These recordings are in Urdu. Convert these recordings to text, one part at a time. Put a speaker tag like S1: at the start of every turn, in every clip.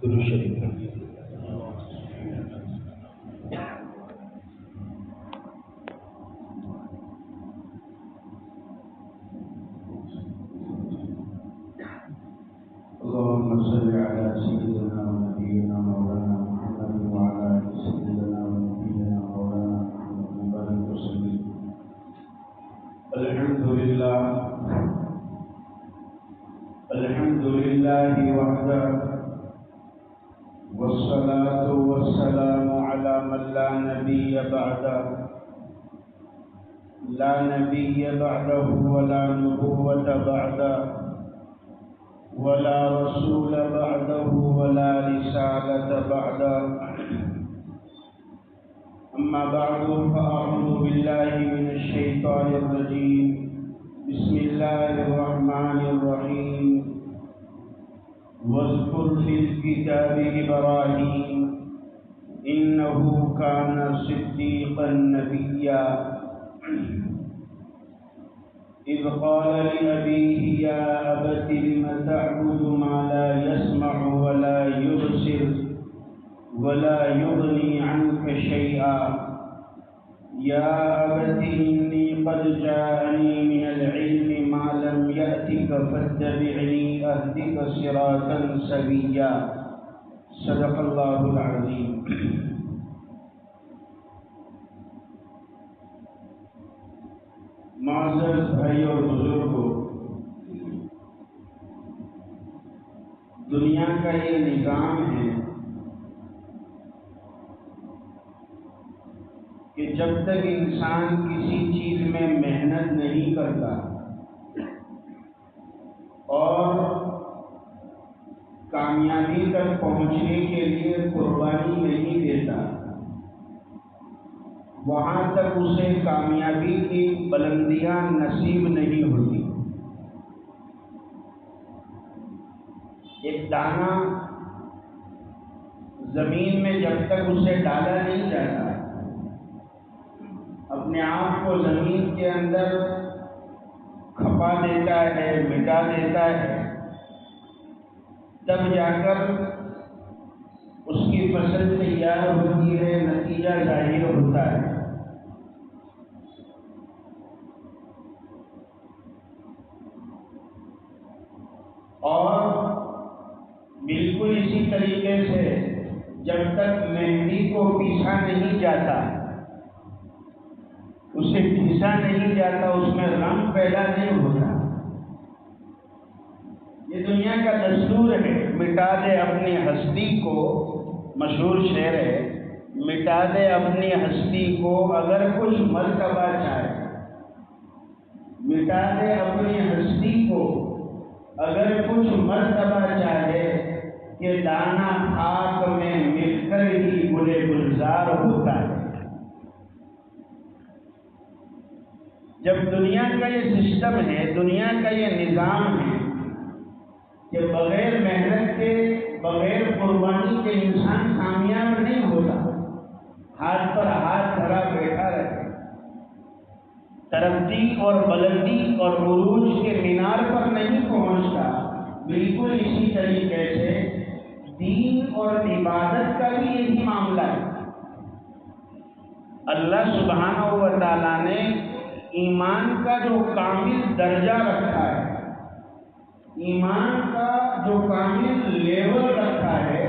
S1: درود شریف رکھیے۔ اللهم صل على سيدنا ونبينا مولانا محمد وعلى آل سيدنا ونبينا مولانا محمد وبارك وسلم۔ الحمد لله وحده، والصلاة والسلام على من لا نبي بعده، لا نبي بعده ولا نبوة بعده ولا رسول بعده ولا رسالة بعده، أما بعد فأعوذ بالله من الشيطان الرجيم، بسم الله الرحمن الرحيم۔ واذكر في الكتاب إبراهيم إنه كان صديقا نبيا، إذ قال لأبيه يا أبت لم تعبد ما لا يسمع ولا يبصر ولا يغني عنك شيئا، يا أبت إني قد جاءني من العلم ما لم يأتك فاتبعني أهدك صراطا سويا، صدق الله العظيم۔ معزز بھائی اور بزرگوں، دنیا کا یہ نظام ہے کہ جب تک انسان کسی چیز میں محنت نہیں کرتا اور کامیابی تک پہنچنے کے لیے قربانی نہیں دیتا، وہاں تک اسے کامیابی کی بلندیاں نصیب نہیں ہوتی۔ ایک دانہ زمین میں جب تک اسے ڈالا نہیں جاتا، اپنے آپ کو زمین کے اندر کھپا دیتا ہے، مٹا دیتا ہے، تب جا کر اس کی فصل تیار ہوتی ہے، نتیجہ ظاہر ہوتا ہے۔ اور بالکل اسی طریقے سے جب تک مہندی کو پیسا نہیں جاتا، اسے پیسا نہیں جاتا، اس میں رنگ پیدا نہیں ہوتا۔ یہ دنیا کا دستور ہے، مٹا دے اپنی ہستی کو، مشہور شعر ہے، مٹا دے اپنی ہستی کو اگر کچھ مرتبہ چاہے، مٹا دے اپنی ہستی کو اگر کچھ مرتبہ چاہے، کہ دانہ خاک میں مل کر ہی گلے گلزار ہوتا ہے۔ جب دنیا کا یہ سسٹم ہے، دنیا کا یہ نظام ہے کہ بغیر محنت کے، بغیر قربانی کے انسان کامیاب نہیں ہوتا، ہاتھ پر ہاتھ دھرا بیٹھا رہے، ترقی اور بلندی اور عروج کے مینار پر نہیں پہنچتا۔ بالکل اسی طریقے سے دین اور عبادت کا بھی یہی معاملہ ہے۔ اللہ سبحانہ و تعالیٰ نے ایمان کا جو کامل درجہ رکھا ہے، ایمان کا جو کامل لیول رکھا ہے،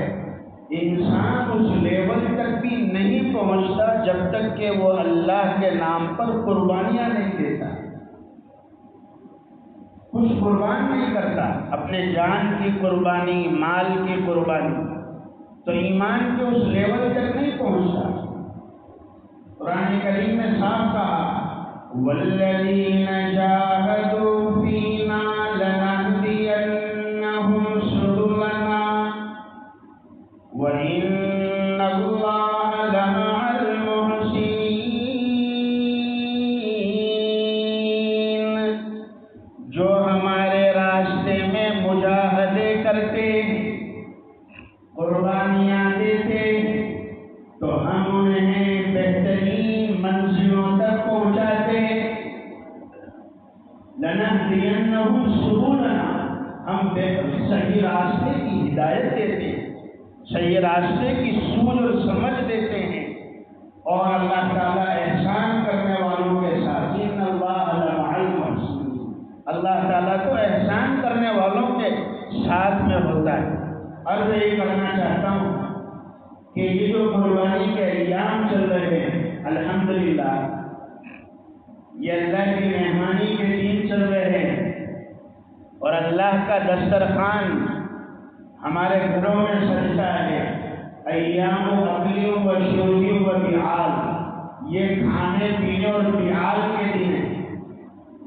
S1: انسان اس لیول تک بھی نہیں پہنچتا جب تک کہ وہ اللہ کے نام پر قربانیاں نہیں دیتا، کچھ قربان نہیں کرتا، اپنے جان کی قربانی، مال کی قربانی، تو ایمان کے اس لیول تک نہیں پہنچتا۔ قرآن کریم میں صاف کہا، وَالَّذِينَ جَاهَدُوا فِينَا لَنَهْدِيَنَّهُمْ سُبُلَنَا وَإِنَّ اللَّهَ لَمَعَ الْمُحْسِنِينَ۔ جو ہمارے راستے میں مجاہدے کرتے، قربانیاں دیتے، تو ہم انہیں بہترین منزلوں تک پہنچاتے۔ لَنَهْدِيَنَّهُمْ سُبُلَنَا، ہم صحیح راستے کی ہدایت دیتے۔ صحیح راستے کی سوجھ اور سمجھ دیتے ہیں، اور اللہ تعالیٰ احسان کرنے والوں کے ساتھ، ان اللہ لمع المحسنین، اللہ تعالیٰ تو احسان کرنے والوں کے ساتھ میں ہوتا ہے۔ عرض یہ کرنا چاہتا ہوں کہ یہ جو قربانی کے ایام چل رہے ہیں، الحمدللہ یہ اللہ کی مہمانی کے دن چل رہے ہیں، اور اللہ کا دسترخوان ہمارے گھروں میں سجتا ہے۔ ایام و اکلیوں و شربیوں و بیعال، یہ کھانے پینے اور بیعال کے دن ہیں۔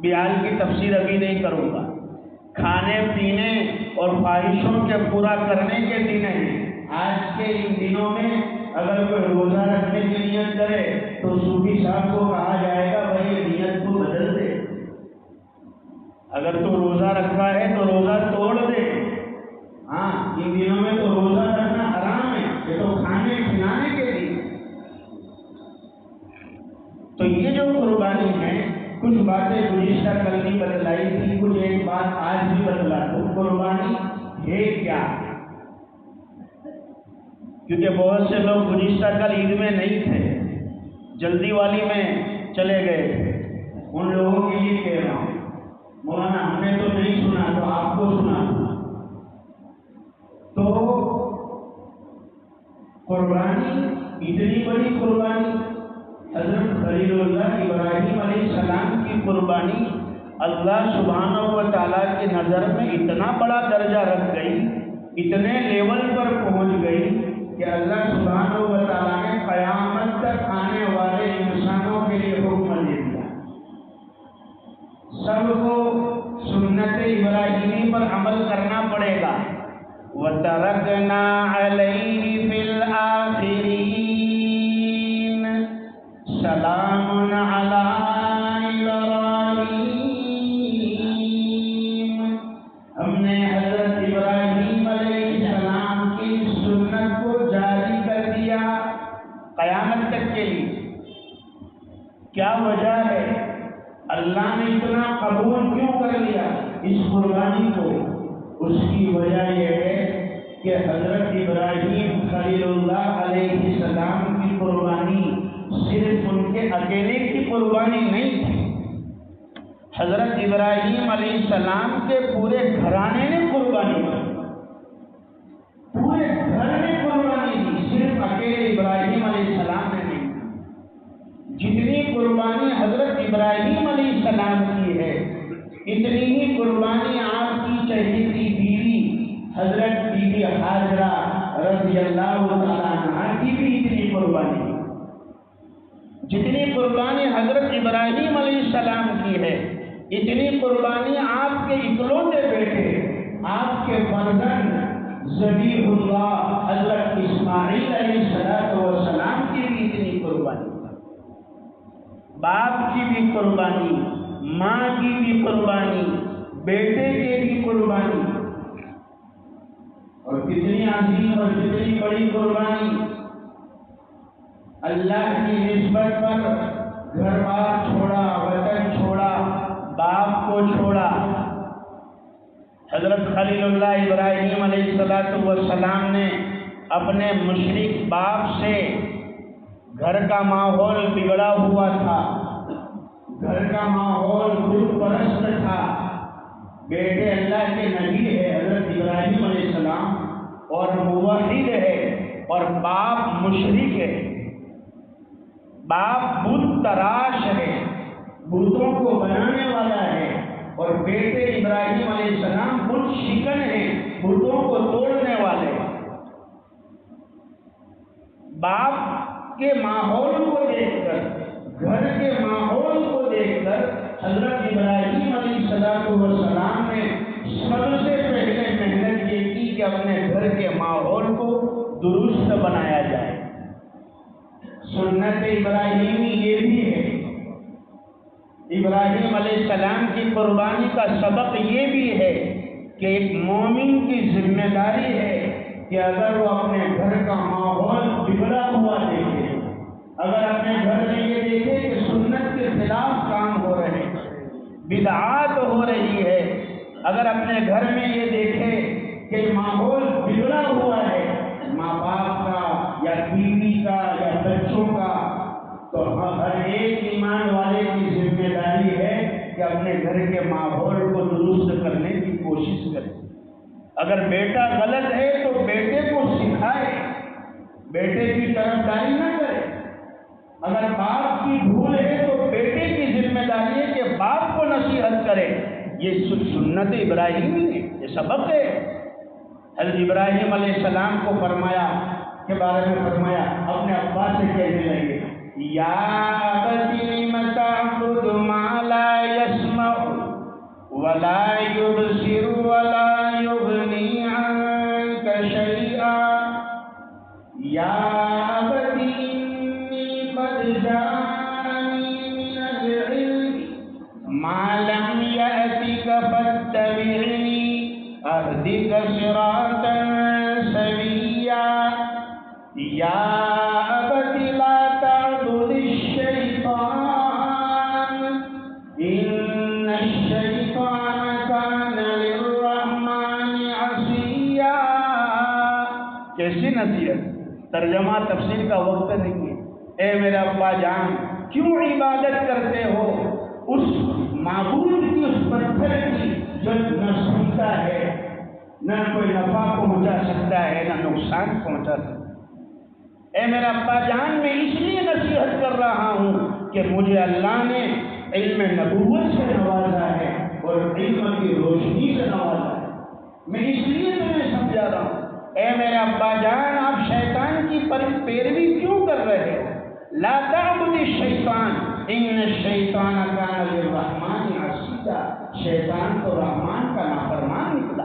S1: بیعال کی تفسیر ابھی نہیں کروں گا۔ کھانے پینے اور خواہشوں کے پورا کرنے کے دن ہیں۔ آج کے ان دنوں میں اگر کوئی روزہ رکھنے کی نیت کرے تو صوفی صاحب کو کہا جائے گا بھائی یہ نیت کو بدل دے، اگر تو روزہ رکھا ہے تو روزہ توڑ دے۔ ہاں، ان دنوں میں تو روزہ رکھنا حرام ہے، یہ تو کھانے کھلانے کے لیے۔ تو یہ جو قربانی ہے، کچھ باتیں گزشتہ کل بھی بتلائی تھی، کچھ ایک بات آج بھی بتلا دوں۔ قربانی ہے کیا؟ کیونکہ بہت سے لوگ گزشتہ کل عید میں نہیں تھے، جلدی والی میں چلے گئے تھے، ان لوگوں کے لیے کہہ رہا ہوں، مولانا ہم نے تو نہیں سنا تو آپ کو سنا۔ تو قربانی، اتنی بڑی قربانی، حضرت خلیل اللہ ابراہیم علیہ السلام کی قربانی اللہ سبحانہ و تعالیٰ کی نظر میں اتنا بڑا درجہ رکھ گئی، اتنے لیول پر پہنچ گئی کہ اللہ سبحانہ و تعالیٰ نے قیامت تک آنے والے انسانوں کے لیے حکم دے دیا، سب کو سنت ابراہیمی پر عمل کرنا پڑے گا۔ وَتَرَكْنَا عَلَيْهِ فِي الْآخِرِينَ سَلَامٌ عَلَىٰ إِبْرَاہِيمَ، ہم نے حضرت ابراہیم علیہ السلام کی سنت کو جاری کر دیا قیامت تک کے لیے۔ کیا وجہ ہے؟ اللہ نے اتنا قبول کیوں کر لیا اس قربانی کو؟ اس کی وجہ یہ ہے کہ حضرت ابراہیم خلیل اللہ علیہ السلام کی قربانی صرف ان کے اکیلے کی قربانی نہیں تھی، حضرت ابراہیم علیہ السلام کے پورے گھرانے نے قربانی کی، پورے گھر نے قربانی دی، صرف اکیلے ابراہیم علیہ السلام نے نہیں۔ جتنی قربانی حضرت ابراہیم علیہ السلام کی ہے، اتنی ہی قربانی آپ کی چہیتی بیوی حضرت بی بی حاجرہ رضی اللہ تعالیٰ عنہا کی بھی اتنی قربانی ہے۔ جتنی قربانی حضرت ابراہیم علیہ السلام کی ہے، اتنی قربانی آپ کے اکلوتے بیٹے، آپ کے فرزند ذبیح اللہ حضرت اسماعیل علیہ السلام کی بھی اتنی قربانی، باپ کی بھی قربانی، ماں کی بھی قربانی، بیٹے کی بھی قربانی، اور کتنی عظیم اور کتنی بڑی قربانی۔ اللہ کی نسبت پر گھر بار چھوڑا، وطن چھوڑا، باپ کو چھوڑا۔ حضرت خلیل اللہ ابراہیم علیہ السلام نے اپنے مشرک باپ سے، گھر کا ماحول بگڑا ہوا تھا، گھر کا ماحول بت پرست تھا، بیٹے اللہ کے نبی ہے حضرت ابراہیم علیہ السلام اور موحد ہے، اور باپ مشرک ہے، باپ بت تراش ہے، بتوں کو بنانے والا ہے، اور بیٹے ابراہیم علیہ السلام بت شکن ہیں، بتوں کو توڑنے والے۔ باپ کے ماحول کو دیکھ کر، گھر کے ماحول کو دیکھ کر حضرت ابراہیم علیہ السلام نے سب سے پہلے محنت یہ کی کہ اپنے گھر کے ماحول کو درست بنایا جائے۔ سنت ابراہیمی یہ بھی ہے، ابراہیم علیہ السلام کی قربانی کا سبق یہ بھی ہے کہ ایک مومن کی ذمہ داری ہے کہ اگر وہ اپنے گھر کا ماحول بگڑا ہوا دیکھے، اگر اپنے گھر میں یہ دیکھے کہ سنت کے خلاف کام ہو رہے ہیں، بدعات ہو رہی ہے، اگر اپنے گھر میں یہ دیکھے کہ ماحول بگڑا ہوا ہے، ماں سدسیوں کا، تو ہر ایک ایمان والے کی ذمہ داری ہے کہ اپنے گھر کے ماحول کو درست کرنے کی کوشش کرے۔ اگر بیٹا غلط ہے تو بیٹے کو سکھائے، بیٹے کی طرفداری نہ کرے۔ اگر باپ کی بھول ہے تو بیٹے کی ذمہ داری ہے کہ باپ کو نصیحت کرے۔ یہ سنت ابراہیمی ہے، یہ سبق ہے۔ حضرت ابراہیم علیہ السلام کو فرمایا کے بارے میں فرمایا، اپنے ابا سے کہنے لگے، یا ابتی لم تعبد ما لا يسمع ولا يبصر ولا يغني عنك شيئا یا ابتی انی قد جاءنی من العلم ما لم یأتک فاتبعنی اہدک صراطا سویا یا ابت لا تعبد الشیطان ان الشیطان کان للرحمن عصیا۔ کیسی نصیحت؟ ترجمہ تفسیر کا وقت نہیں ہے۔ اے میرا ابا جان، کیوں عبادت کرتے ہو اس معبود کی، اس پتھر کی جو نہ سنتا ہے، نہ کوئی نفع پہنچا سکتا ہے، نہ نقصان پہنچا سکتا ہے۔ اے میرا ابا جان، میں اس لیے نصیحت کر رہا ہوں کہ مجھے اللہ نے علم نبوت سے نوازا ہے اور علم کی روشنی سے نوازا ہے، میں اس لیے تمہیں سمجھا رہا ہوں۔ اے میرے ابا جان، آپ شیطان کی پیروی کیوں کر رہے ہو؟ لا تعبد الشیطان ان الشیطان کان للرحمن عصیا، شیطان تو رحمان کا نافرمان نکلا۔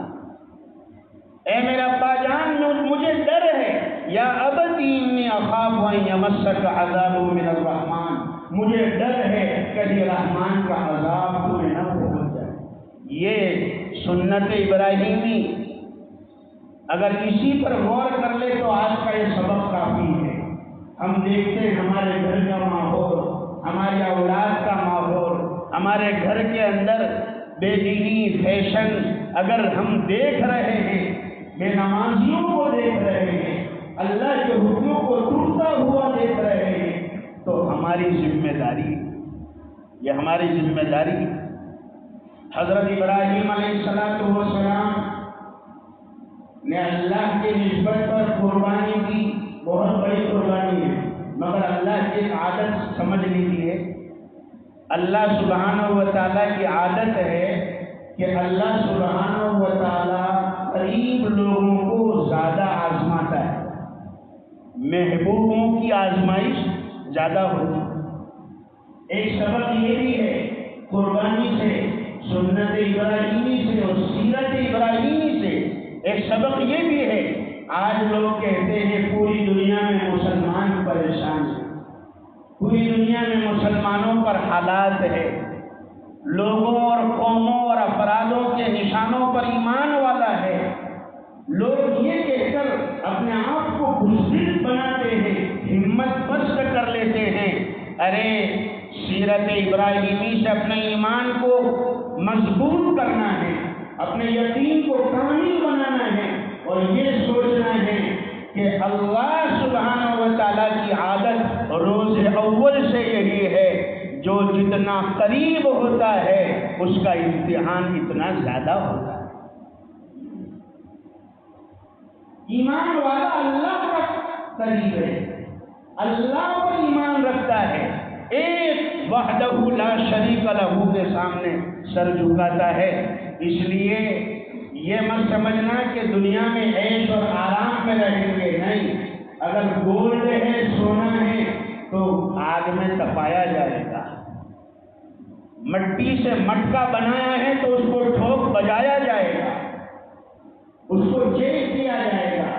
S1: اے میرا ابا جان، مجھے ڈر ہے، یا ابتی انی اخاف ان یمسک عذاب من الرحمن، مجھے ڈر ہے کہیں رحمان کا عذاب تمہیں نہ پہنچ جائے۔ یہ سنت ابراہیمی اگر اسی پر غور کر لے تو آج کا یہ سبق کافی ہے۔ ہم دیکھتے ہیں ہمارے گھر کا ماحول، ہماری اولاد کا ماحول، ہمارے گھر کے اندر بے دینی فیشن اگر ہم دیکھ رہے ہیں، بے نمازیوں کو دیکھ رہے ہیں، اللہ کے حکموں کو ٹوٹتا ہوا دیکھ رہے ہیں، تو ہماری ذمہ داری، یہ ہماری ذمہ داری۔ حضرت ابراہیم علیہ السلام نے اللہ کی نسبت پر قربانی کی، بہت بڑی قربانی ہے، مگر اللہ کی ایک عادت سمجھ لیجیے۔ اللہ سبحانہ و تعالیٰ کی عادت ہے کہ اللہ سبحانہ و تعالیٰ قریب لوگوں کو زیادہ آزماتا ہے، محبوبوں کی آزمائش زیادہ ہوتی ہے۔ ایک سبق یہ بھی ہے قربانی سے، سنت ابراہیمی سے اور سیرت ابراہیمی سے، ایک سبق یہ بھی ہے۔ آج لوگ کہتے ہیں پوری دنیا میں مسلمان پریشان ہیں، پوری دنیا میں مسلمانوں پر حالات ہے، لوگوں اور قوموں اور افرادوں کے نشانوں پر ایمان والا ہے۔ لوگ یہ کہہ کر اپنے آپ کو بزدل بناتے ہیں، ہمت پست کر لیتے ہیں، ارے سیرت ابراہیمی سے اپنے ایمان کو مضبوط کرنا ہے، اپنے یقین کو کامل بنانا ہے، اور یہ سوچنا ہے کہ اللہ سبحانہ و تعالیٰ کی عادت روز اول سے یہی ہے، جو جتنا قریب ہوتا ہے اس کا امتحان اتنا زیادہ ہوتا ہے۔ ایمان والا اللہ کا قریب ہے، اللہ پر ایمان رکھتا ہے، ایک وحدہ لا شریک لہ کے سامنے سر جھکاتا ہے۔ اس لیے یہ مت سمجھنا کہ دنیا میں عیش اور آرام میں رہیں گے، نہیں۔ اگر گولڈ ہے، سونا ہے، تو آگ میں تپایا جائے گا۔ مٹی سے مٹکا بنایا ہے تو اس کو ٹھوک بجایا جائے گا، اس کو چیک کیا جائے گا۔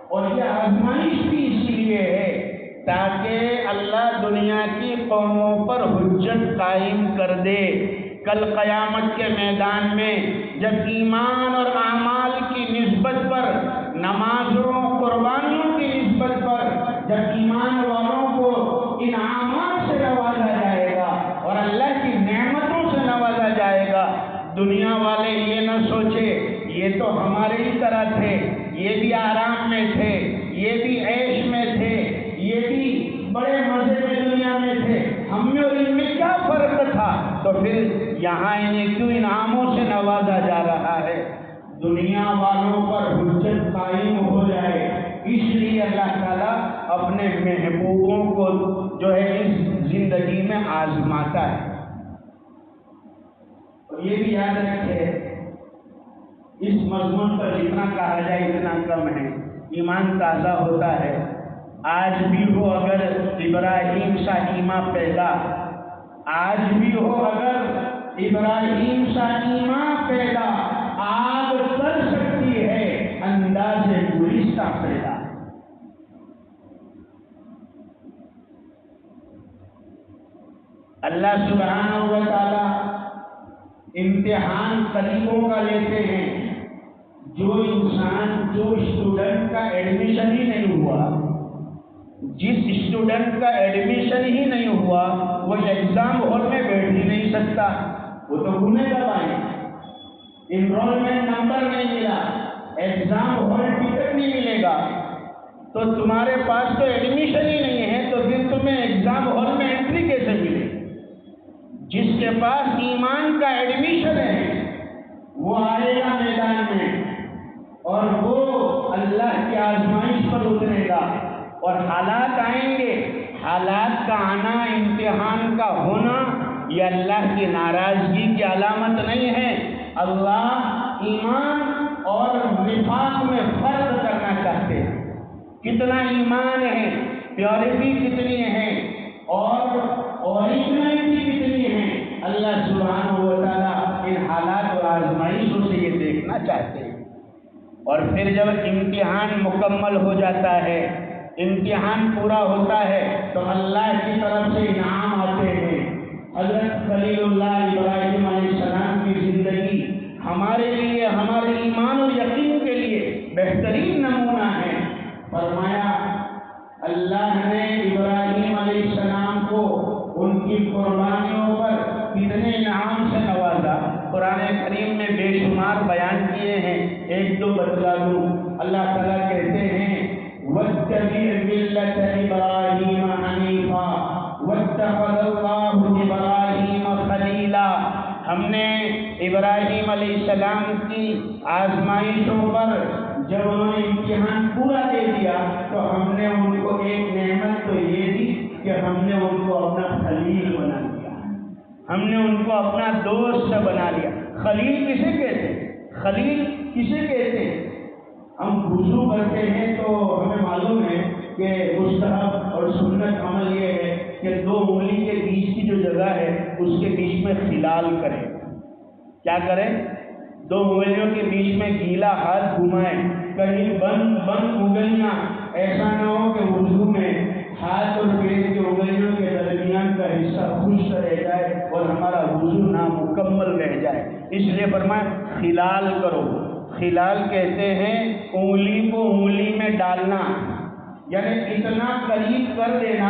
S1: اور یہ آزمائش بھی اس لیے ہے تاکہ اللہ دنیا کی قوموں پر حجت قائم کر دے۔ کل قیامت کے میدان میں جب ایمان اور اعمال کی نسبت پر، نمازوں قربانیوں کی نسبت پر جب ایمان والوں کو انعامات سے نوازا جائے گا اور اللہ کی نعمتوں سے نوازا جائے گا، دنیا والے یہ نہ سوچے یہ تو ہمارے ہی طرح تھے، یہ بھی آرام میں تھے، یہ بھی عیش میں تھے، یہ بھی بڑے اور ان میں کیا فرق تھا؟ تو پھر یہاں انہیں کیوں انعاموں سے نوازا جا رہا ہے؟ دنیا والوں پر حجت قائم ہو جائے، اس لیے اللہ تعالیٰ اپنے محبوبوں کو جو ہے اس زندگی میں آزماتا ہے۔ اور یہ بھی یاد رکھے، اس مضمون پر جتنا کہا جائے اتنا کم ہے۔ ایمان تازہ ہوتا ہے، آج بھی ہو اگر ابراہیم سا ایمان پیدا، آج بھی ہو اگر ابراہیم سا ایمان پیدا، آگ کر سکتی ہے انداز گلستہ پیدا۔ اللہ سبحانہ و تعالی امتحان قریبوں کا لیتے ہیں۔ جو اسٹوڈنٹ کا ایڈمیشن ہی نہیں ہوا، جس اسٹوڈنٹ کا ایڈمیشن ہی نہیں ہوا، وہ ایگزام ہال میں بیٹھ ہی نہیں سکتا، وہ تو گھومے گا بھائی۔ انرولمنٹ نمبر نہیں ملا، ایگزام ہال ٹکٹ نہیں ملے گا، تو تمہارے پاس تو ایڈمیشن ہی نہیں ہے، تو پھر تمہیں ایگزام ہال میں انٹری کیسے ملے؟ جس کے پاس ایمان کا ایڈمیشن ہے وہ آئے گا میدان میں، اور وہ اللہ کی آزمائش پر اترے گا، اور حالات آئیں گے۔ حالات کا آنا، امتحان کا ہونا، یہ اللہ کی ناراضگی کی علامت نہیں ہے۔ اللہ ایمان اور نفاق میں فرق کرنا چاہتے ہیں۔ کتنا ایمان ہے، پیورٹی کتنی ہے، اور اوریجنلٹی کتنی ہے، اللہ سبحانہ و تعالیٰ ان حالات اور آزمائشوں سے یہ دیکھنا چاہتے ہیں۔ اور پھر جب امتحان مکمل ہو جاتا ہے، امتحان پورا ہوتا ہے، تو اللہ کی طرف سے انعام آتے ہیں۔ حضرت خلیل اللہ ابراہیم علیہ السلام کی زندگی ہمارے لیے، ہمارے ایمان اور یقین کے لیے بہترین نمونہ ہے۔ فرمایا اللہ نے ابراہیم علیہ السلام کو ان کی قربانیوں پر کتنے انعام سے نوازا، قرآن کریم میں بے شمار بیان کیے ہیں، ایک دو بتلا دوں۔ اللہ تعالیٰ کہتے ہیں وَاتَّبِعْ مِلَّةَ إِبْرَاهِيمَ حَنِيفًا وَاتَّخَذَ اللَّهُ إِبْرَاهِيمَ خَلِيلًا۔ ہم نے ابراہیم علیہ السلام کی آزمائشوں پر جب انہوں نے امتحان پورا دے دیا، تو ہم نے ان کو ایک نعمت تو یہ دی کہ ہم نے ان کو اپنا خلیل بنا دیا، ہم نے ان کو اپنا دوست بنا لیا۔ خلیل کسے کہتے ہیں؟ خلیل کسے کہتے ہیں؟ ہم وضو کرتے ہیں تو ہمیں معلوم ہے کہ مستحب اور سنت عمل یہ ہے کہ دو انگلی کے بیچ کی جو جگہ ہے اس کے بیچ میں خلال کریں۔ کیا کریں؟ دو انگلیوں کے بیچ میں گیلا ہاتھ گھمائیں، کہیں بند انگلیاں، ایسا نہ ہو کہ وضو میں ہاتھ اور پیر کی انگلیوں کے درمیان کا حصہ خشک رہ جائے اور ہمارا وضو نامکمل رہ جائے۔ اس لیے فرمایا خلال کرو۔ خلال کہتے ہیں انگلی کو انگلی میں ڈالنا، یعنی اتنا قریب کر دینا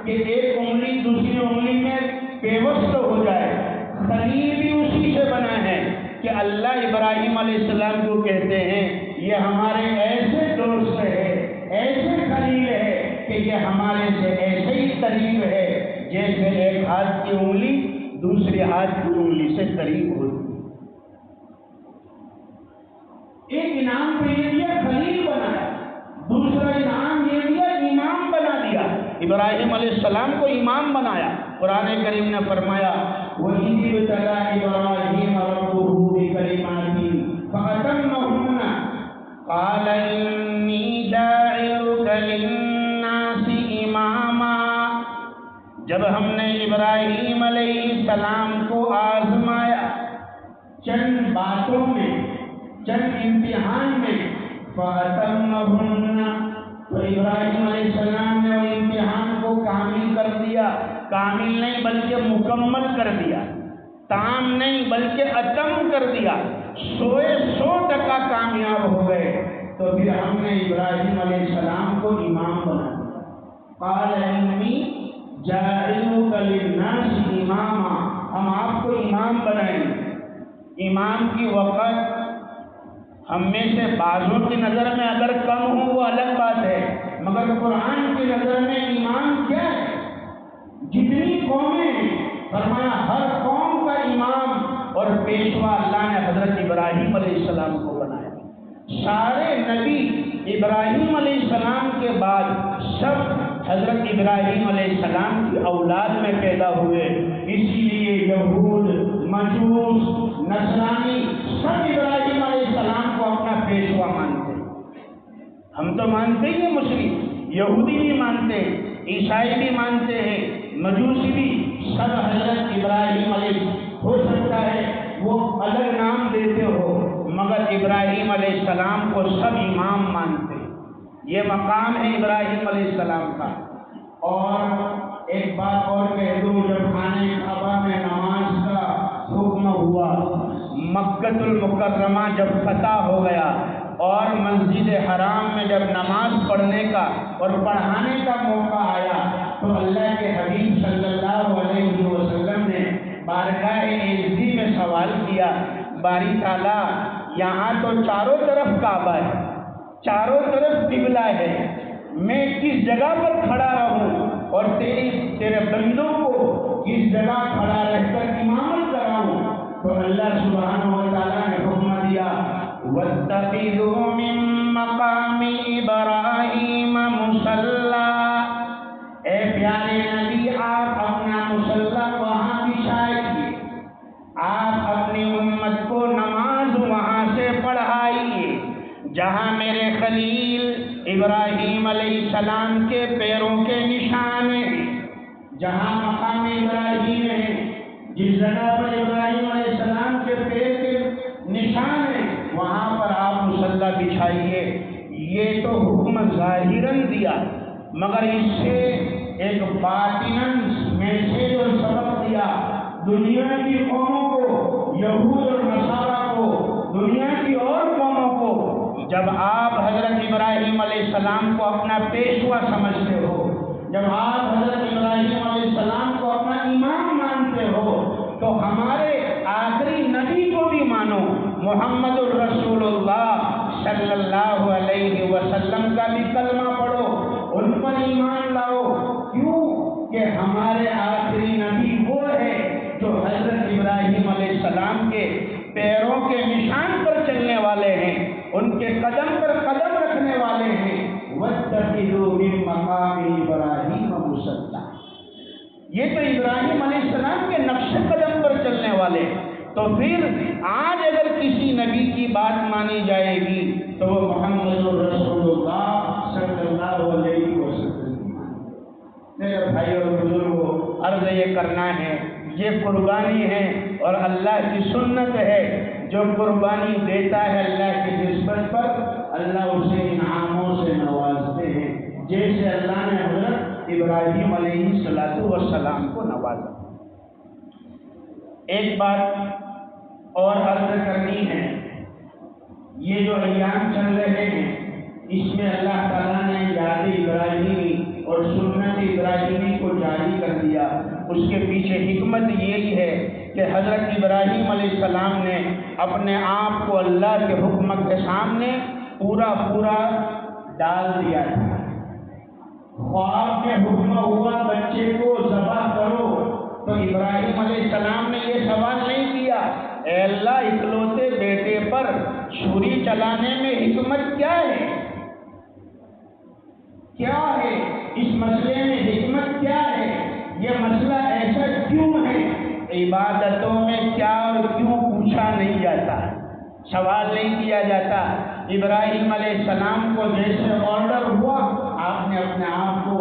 S1: کہ ایک انگلی دوسری انگلی میں پیوست ہو جائے۔ خلیل بھی اسی سے بنا ہے کہ اللہ ابراہیم علیہ السلام کو کہتے ہیں یہ ہمارے ایسے دوست ہے، ایسے خلیل ہے کہ یہ ہمارے سے ایسے ہی قریب ہے جیسے ایک ہاتھ کی انگلی دوسرے ہاتھ کی انگلی سے قریب ہوتی ہے۔ ایک انعام تو یہ دیا خلیل بنایا، دوسرا انعام یہ دیا امام بنا دیا۔ ابراہیم علیہ السلام کو امام بنایا۔ قرآن کریم نے فرمایا وَإِذِ ابْتَلَىٰ إِبْرَاهِيمَ رَبُّهُ بِكَلِمَاتٍ فَأَتَمَّهُنَّ قَالَ إِنِّي جَاعِلُكَ لِلنَّاسِ إِمَامًا۔ جب ہم نے ابراہیم علیہ السلام کو آزمایا چند باتوں میں، چند امتحان میں، فَأَتَمَّهُنَّ، تو ابراہیم علیہ السلام نے وہ امتحان کو کامل کر دیا۔ کامل نہیں بلکہ مکمل کر دیا، تام نہیں بلکہ اتم کر دیا، 100% کامیاب ہو گئے۔ تو پھر ہم نے ابراہیم علیہ السلام کو امام بنا دیا۔ قال انی جاعلک للناس اماما، ہم آپ کو امام بنائیں گے۔ امام کی وقت ہم میں سے بعضوں کی نظر میں اگر کم ہو وہ الگ بات ہے، مگر قرآن کی نظر میں امام کیا ہے؟ جتنی قومیں ہیں فرمایا ہر قوم کا امام اور پیشوا اللہ نے حضرت ابراہیم علیہ السلام کو بنایا. سارے نبی ابراہیم علیہ السلام کے بعد سب حضرت ابراہیم علیہ السلام کی اولاد میں پیدا ہوئے. اسی لیے یہود، مجوس، نصرانی سب ابراہیم علیہ السلام کو اپنا پیشوا مانتے. ہم تو مانتے ہی ہیں، مسلم یہودی بھی مانتے ہیں، عیسائی بھی مانتے ہیں، مجوسی بھی، سب حضرت ابراہیم علیہ. ہو سکتا ہے وہ الگ نام دیتے ہو مگر ابراہیم علیہ السلام کو سب امام مانتے. یہ مقام ہے ابراہیم علیہ السلام کا. اور ایک بات اور کہہ دوں، جب خانہ کعبہ میں نماز کا حکم ہوا، مکہ المکرمہ جب فتح ہو گیا اور مسجد حرام میں جب نماز پڑھنے کا اور پڑھانے کا موقع آیا تو اللہ کے حبیب صلی اللہ علیہ وسلم نے بارگاہ عزی میں سوال کیا، باری تعالیٰ یہاں تو چاروں طرف کعبہ ہے، چاروں طرف قبلہ ہے، میں کس جگہ پر کھڑا رہوں اور تیرے بندوں کو کس جگہ کھڑا رہ کر امامت کراؤں؟ تو اللہ سبحانہ و تعالیٰ نے حکم دیا، وَاتَّخِذُوا مِن مَّقَامِ إِبْرَاهِيمَ مُصَلًّى. اے پیارے نبی، آپ اپنا مصلی وہاں بچھائیے، آپ اپنی امت کو نماز وہاں سے پڑھائیے جہاں میرے خلیل ابراہیم علیہ السلام کے پیروں کے نشان ہیں، جہاں مقام ابراہیم ہے، جس جگہ پر ابراہیم علیہ السلام کے پیر کے نشان ہیں وہاں پر آپ مصلی بچھائیے. یہ تو حکم ظاہراً دیا مگر اس سے ایک باطناً میسیج اور سبق دیا. دنیا کی قوموں کو، یہود اور نصارہ کو، دنیا کی اور قوموں کو، جب آپ حضرت ابراہیم علیہ السلام کو اپنا پیشوا سمجھتے ہو، جب آپ حضرت ابراہیم علیہ السلام کو اپنا امام مانتے ہو تو ہمارے آخری نبی کو بھی مانو، محمد الرسول اللہ صلی اللہ علیہ وسلم کا بھی کلمہ پڑھو، ان پر ایمان لاؤ. کیوں کہ ہمارے آخری نبی وہ ہے جو حضرت ابراہیم علیہ السلام کے پیروں کے نشان پر چلنے والے ہیں، ان کے قدم پر قدم رکھنے والے ہیں. وَاتَّخِذُوا مِن مَّقَامِ إِبْرَاهِيمَ مُصَلًّى. یہ تو ابراہیم علیہ السلام کے نقش قدم پر چلنے والے. تو پھر آج اگر کسی نبی کی بات مانی جائے گی تو وہ محمد رسول اللہ صلی اللہ علیہ وسلم. میرے بھائی اور بزرگوں، عرض یہ کرنا ہے، یہ قربانی ہے اور اللہ کی سنت ہے. جو قربانی دیتا ہے اللہ کی نسبت پر، اللہ اسے انعاموں سے نوازتے ہیں، جیسے اللہ نے حضرت ابراہیم علیہ السلام کو نوازا. ایک بات اور عرض کرنی ہے، یہ جو ایام چل رہے ہیں اس میں اللہ تعالیٰ نے یاد ابراہیمی اور سنت ابراہیمی کو جاری کر دیا. اس کے پیچھے حکمت یہی ہے کہ حضرت ابراہیم علیہ السلام نے اپنے آپ کو اللہ کے حکم کے سامنے پورا ڈال دیا تھا. خواب میں حکم ہوا بچے کو ذبح کرو تو ابراہیم علیہ السلام نے یہ سوال نہیں کیا، اے اللہ اکلوتے بیٹے پر چھری چلانے میں حکمت کیا ہے؟ کیا ہے اس مسئلے میں حکمت کیا ہے؟ یہ مسئلہ ایسا کیوں ہے؟ عبادتوں میں کیا اور کیوں پوچھا نہیں جاتا، سوال نہیں کیا جاتا. ابراہیم علیہ السلام کو جیسے آرڈر ہوا آپ نے اپنے آپ کو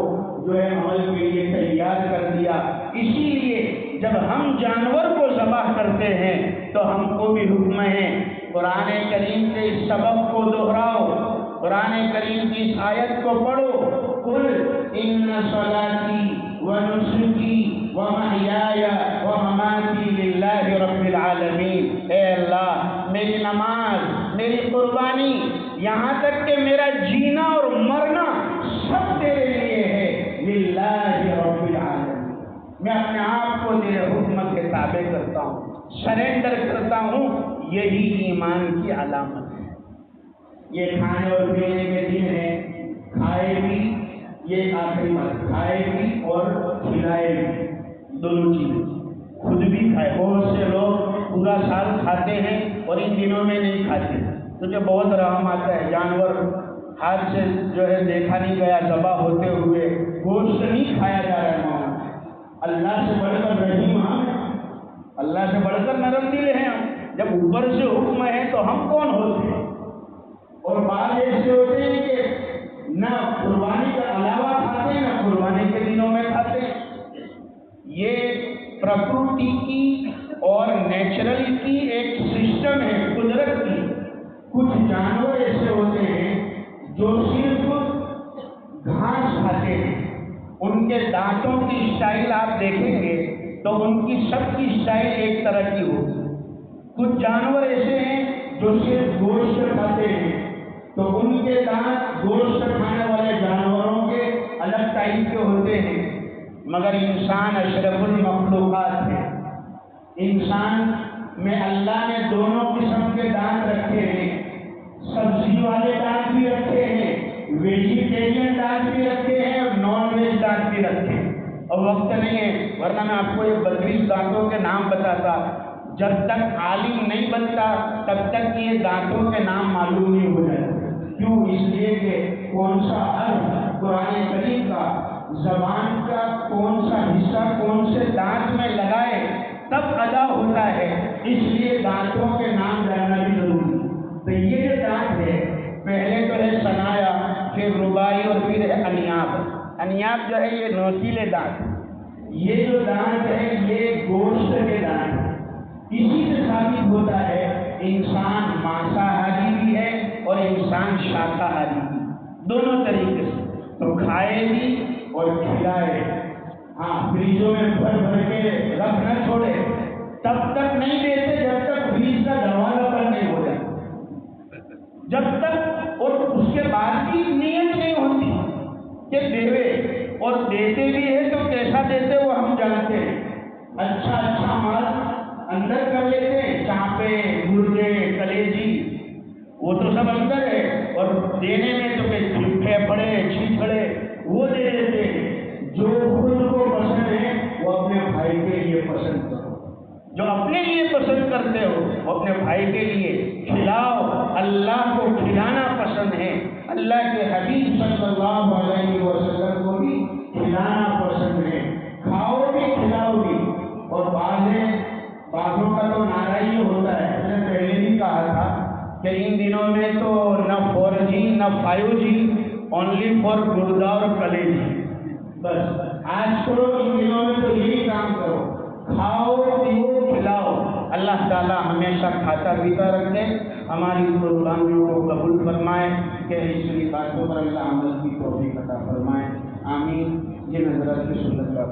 S1: جو ہے عمل کے لیے تیار کر دیا. اسی لیے جب ہم جانور کو ذبح کرتے ہیں تو ہم کو بھی حکم ہے. قرآن کریم کے اس سبق کو دہراؤ، قرآن کریم کی اس آیت کو پڑھو، قل ان صلاتی ونسکی ومحیای ومماتی للہ رب العالمین. اے اللہ میری نماز، میری قربانی، یہاں تک کہ میرا جینا اور مرنا سب تیرے لیے ہے. للہ رب العالمین. میں اپنے آپ کو تیرے حکم کے تابع کرتا ہوں، سرنڈر کرتا ہوں. یہی ایمان کی علامت ہے. یہ کھانے اور پینے کے دن ہے، کھائے بھی، یہ آخری بات، کھائے بھی اور کھلائے بھی، دونوں چیزیں. بھی کھائے. بہت سے لوگ پورا سال کھاتے ہیں اور ان دنوں میں نہیں کھاتے کیونکہ بہت رحم آتا ہے. جانور ہاتھ سے جو ہے دیکھا نہیں گیا ذبح ہوتے ہوئے گوشت نہیں کھایا جا رہا ہے. مولانا اللہ سے بڑھ کر رحیم ہم ہیں, اللہ سے بڑھ کر نرم دل ہیں ہم. جب اوپر سے حکم ہے تو ہم کون ہوتے ہیں؟ اور بعض ایسے ہوتے ہیں کہ نہ قربانی کا علاوہ کھاتے ہیں نہ قربانی کے دنوں میں کھاتے ہیں. یہ پرکرتی کی اور نیچرل کی ایک سسٹم ہے, قدرت کی. کچھ جانور ایسے ہوتے ہیں جو صرف گھاس کھاتے ہیں. ان کے دانتوں کی اسٹائل آپ دیکھیں گے تو ان کی سب کی اسٹائل ایک طرح کی ہوگی. کچھ جانور ایسے ہیں جو صرف گوشت کھاتے ہیں تو ان کے دانت گوشت کھانے والے جانوروں کے الگ ٹائپ کے ہوتے ہیں. مگر انسان اشرف المخلوقات ہے. انسان میں اللہ نے دونوں قسم کے دانت رکھے ہیں. سبزی والے دانت بھی رکھے ہیں, ویجیٹیرین دانت بھی رکھے ہیں اور نان ویج دانت بھی رکھے ہیں. اور وقت نہیں ہے ورنہ میں آپ کو یہ 32 دانتوں کے نام بتاتا. جب تک عالم نہیں بنتا تب تک یہ دانتوں کے نام معلوم نہیں ہو جاتے. کیوں؟ اس لیے کہ کون سا حرف قرآن کریم کا, زبان کا کون سا حصہ کون سے دانت میں لگائے تب ادا ہوتا ہے. اس لیے دانتوں کے نام جاننا بھی ضروری ہے. تو یہ جو دانت ہے پہلے تو ہے ثنایا, پھر رباعی اور پھر ہے انیاب. انیاب جو ہے یہ نوکیلے دانت. یہ جو دانت ہے یہ گوشت کے دانت. اسی سے ثابت ہوتا ہے انسان مانساہاری بھی ہے اور انسان شاکاہاری بھی, دونوں طریقے سے. تو کھائے بھی اور کھلائے. ہاں, فریجوں میں بھر بھر کے رکھ نہ چھوڑے, تب تک نہیں دیتے جب تک فریج کا دروازہ بند نہیں ہو جائے. جب تک, اور اس کے بعد بھی نیت نہیں ہوتی کہ دیوے, اور دیتے بھی ہے تو کیسا دیتے وہ ہم جانتے ہیں. اچھا مال اندر کر لیتے ہیں, چانپے, گردے, کلیجی, وہ تو سب اندر ہے. اور دینے میں تو کہ پھیپھڑے, چھیچھڑے وہ دے دیتے ہیں. جو خود کو پسند ہے وہ اپنے بھائی کے لیے پسند کرو. جو اپنے لیے پسند کرتے ہو وہ اپنے بھائی کے لیے کھلاؤ. اللہ کو کھلانا پسند ہے, اللہ کے حبیب صلی اللہ علیہ وسلم کو بھی کھلانا پسند ہے. کھاؤ بھی کھلاؤ بھی. اور بعضوں کا تو نعرہ یہ ہوتا ہے, میں نے پہلے بھی کہا تھا کہ ان دنوں میں تو نہ 4G نہ 5G, اونلی فار گردہ اور کلیجی. بس آج کرو, ان دنوں میں تو یہی کام کرو, کھاؤ پیو کھلاؤ. اللہ تعالیٰ ہمیشہ کھاتا پیتا رکھے, ہماری قربانیوں کو قبول فرمائے, کہ اس باتوں پر اللہ عمل کی توفیق عطا فرمائے. آمین. یہ نظرات کی سنت کا